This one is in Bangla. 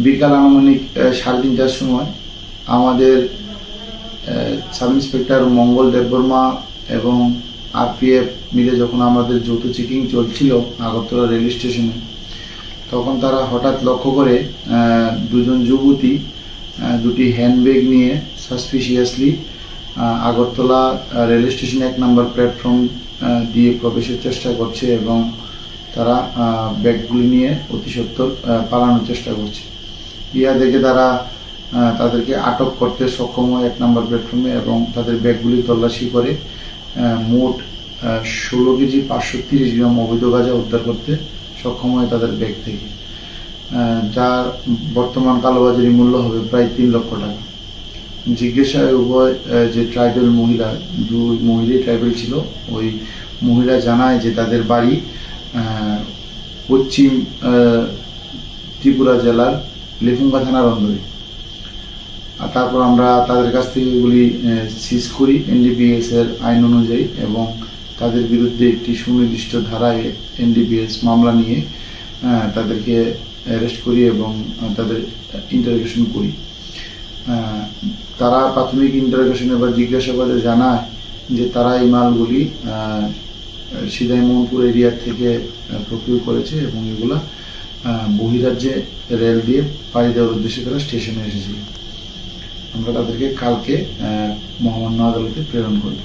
বিকাল আনুমানিক 3:30টার সময় আমাদের সাব ইন্সপেক্টর মঙ্গল দেববর্মা এবং আরপিএফ মিলে যখন আমাদের যৌথ চেকিং চলছিল আগরতলা রেল স্টেশনে, তখন তারা হঠাৎ লক্ষ্য করে দুজন যুবতী দুটি হ্যান্ডব্যাগ নিয়ে সাসপিশিয়াসলি আগরতলা রেল স্টেশনে 1 নম্বর প্ল্যাটফর্ম দিয়ে প্রবেশের চেষ্টা করছে এবং তারা ব্যাগগুলি নিয়ে অতি সত্বর পালানোর চেষ্টা করছে। ইহা দেখে তারা তাদেরকে আটক করতে সক্ষম হয় 1 নম্বর প্ল্যাটফর্মে এবং তাদের ব্যাগগুলি তল্লাশি করে মোট 16 কেজি 530 গ্রাম অবৈধ গাঁজা উদ্ধার করতে সক্ষম হয় তাদের ব্যাগ থেকে, যার বর্তমান কালোবাজারি মূল্য হবে প্রায় 3 লক্ষ টাকা। জিজ্ঞাসায় উভয় যে ট্রাইবেল মহিলা, 2 মহিলাই ট্রাইবেল ছিল, ওই মহিলা জানায় যে তাদের বাড়ি পশ্চিম ত্রিপুরা জেলার লেফুঙ্গা থানার অন্দরে। আর তারপর আমরা তাদের কাছ থেকে এগুলি সিজ করি এনডিপিএস এর আইন অনুযায়ী এবং তাদের বিরুদ্ধে একটি সুনির্দিষ্ট ধারায় এনডিপিএস মামলা নিয়ে তাদেরকে অ্যারেস্ট করি এবং তাদের ইন্টারোগেশন করি। তারা প্রাথমিক ইন্টারোগেশনে বা জিজ্ঞাসাবাদে জানায় যে তারা এই মালগুলি সিদাই মোহনপুর এরিয়া থেকে প্রকিউর করেছে এবং এগুলা বহিরাজ্যে রেল দিয়ে পাড়ি দেওয়ার উদ্দেশ্যে তারা স্টেশনে এসেছিল। আমরা তাদেরকে কালকে মহামান্য আদালতে প্রেরণ করি।